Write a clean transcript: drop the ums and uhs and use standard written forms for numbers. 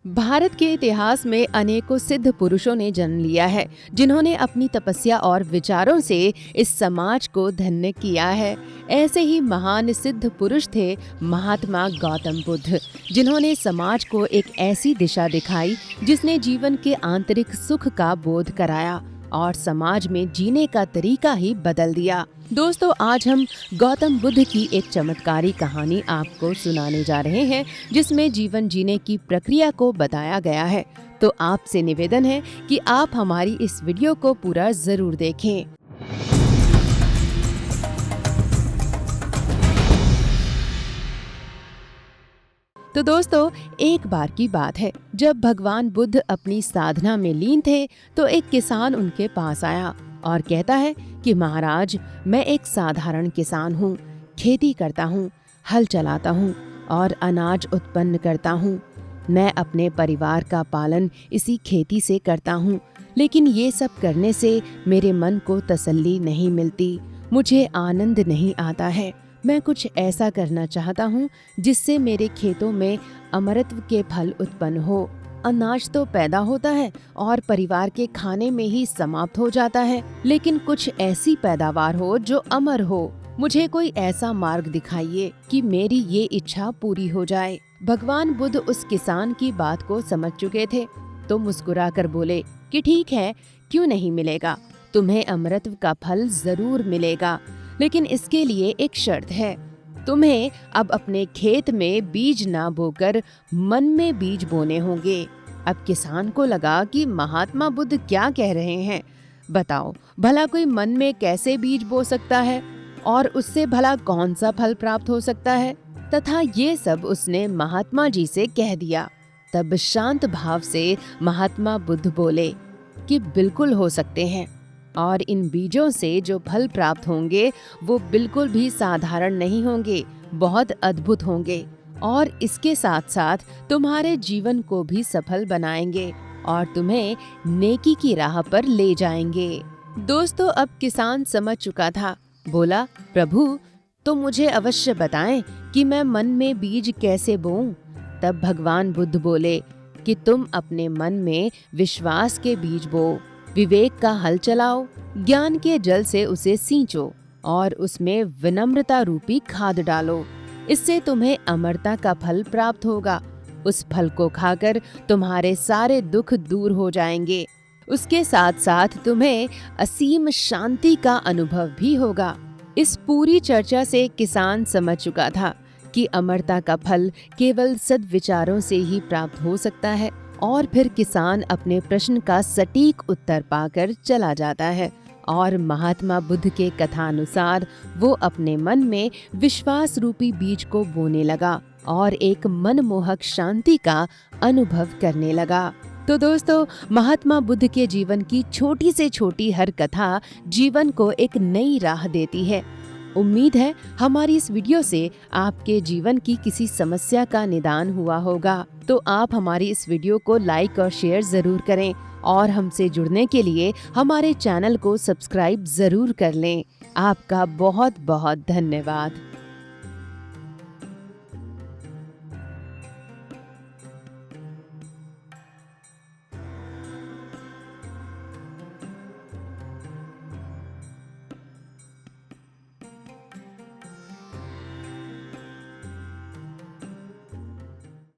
भारत के इतिहास में अनेकों सिद्ध पुरुषों ने जन्म लिया है, जिन्होंने अपनी तपस्या और विचारों से इस समाज को धन्य किया है। ऐसे ही महान सिद्ध पुरुष थे महात्मा गौतम बुद्ध, जिन्होंने समाज को एक ऐसी दिशा दिखाई जिसने जीवन के आंतरिक सुख का बोध कराया और समाज में जीने का तरीका ही बदल दिया। दोस्तों, आज हम गौतम बुद्ध की एक चमत्कारी कहानी आपको सुनाने जा रहे हैं, जिसमें जीवन जीने की प्रक्रिया को बताया गया है। तो आपसे निवेदन है कि आप हमारी इस वीडियो को पूरा जरूर देखें। तो दोस्तों, एक बार की बात है, जब भगवान बुद्ध अपनी साधना में लीन थे तो एक किसान उनके पास आया और कहता है कि महाराज, मैं एक साधारण किसान हूँ, खेती करता हूँ, हल चलाता हूँ और अनाज उत्पन्न करता हूँ। मैं अपने परिवार का पालन इसी खेती से करता हूँ, लेकिन ये सब करने से मेरे मन को तसल्ली नहीं मिलती, मुझे आनंद नहीं आता है। मैं कुछ ऐसा करना चाहता हूँ जिससे मेरे खेतों में अमरत्व के फल उत्पन्न हो। अनाज तो पैदा होता है और परिवार के खाने में ही समाप्त हो जाता है, लेकिन कुछ ऐसी पैदावार हो जो अमर हो। मुझे कोई ऐसा मार्ग दिखाइए कि मेरी ये इच्छा पूरी हो जाए। भगवान बुद्ध उस किसान की बात को समझ चुके थे, तो मुस्कुराकर बोले कि ठीक है, क्यों नहीं मिलेगा, तुम्हें अमरत्व का फल जरूर मिलेगा, लेकिन इसके लिए एक शर्त है। तुम्हें अब अपने खेत में बीज ना बोकर मन में बीज बोने होंगे। अब किसान को लगा कि महात्मा बुद्ध क्या कह रहे हैं। बताओ, भला कोई मन में कैसे बीज बो सकता है और उससे भला कौन सा फल प्राप्त हो सकता है। तथा ये सब उसने महात्मा जी से कह दिया। तब शांत भाव से महात्मा बुद्ध बोले कि बिल्कुल हो सकते हैं, और इन बीजों से जो फल प्राप्त होंगे वो बिल्कुल भी साधारण नहीं होंगे, बहुत अद्भुत होंगे और इसके साथ साथ तुम्हारे जीवन को भी सफल बनाएंगे और तुम्हें नेकी की राह पर ले जाएंगे। दोस्तों, अब किसान समझ चुका था। बोला, प्रभु, तो मुझे अवश्य बताएं कि मैं मन में बीज कैसे बोऊं। तब भगवान बुद्ध बोले कि तुम अपने मन में विश्वास के बीज बो, विवेक का हल चलाओ, ज्ञान के जल से उसे सींचो और उसमें विनम्रता रूपी खाद डालो। इससे तुम्हें अमरता का फल प्राप्त होगा। उस फल को खाकर तुम्हारे सारे दुख दूर हो जाएंगे। उसके साथ साथ तुम्हें असीम शांति का अनुभव भी होगा। इस पूरी चर्चा से किसान समझ चुका था कि अमरता का फल केवल सद्विचारों से ही प्राप्त हो सकता है। और फिर किसान अपने प्रश्न का सटीक उत्तर पाकर चला जाता है और महात्मा बुद्ध के कथानुसार वो अपने मन में विश्वास रूपी बीज को बोने लगा और एक मनमोहक शांति का अनुभव करने लगा। तो दोस्तों, महात्मा बुद्ध के जीवन की छोटी से छोटी हर कथा जीवन को एक नई राह देती है। उम्मीद है हमारी इस वीडियो से आपके जीवन की किसी समस्या का निदान हुआ होगा। तो आप हमारी इस वीडियो को लाइक और शेयर जरूर करें और हमसे जुड़ने के लिए हमारे चैनल को सब्सक्राइब जरूर कर लें। आपका बहुत बहुत धन्यवाद।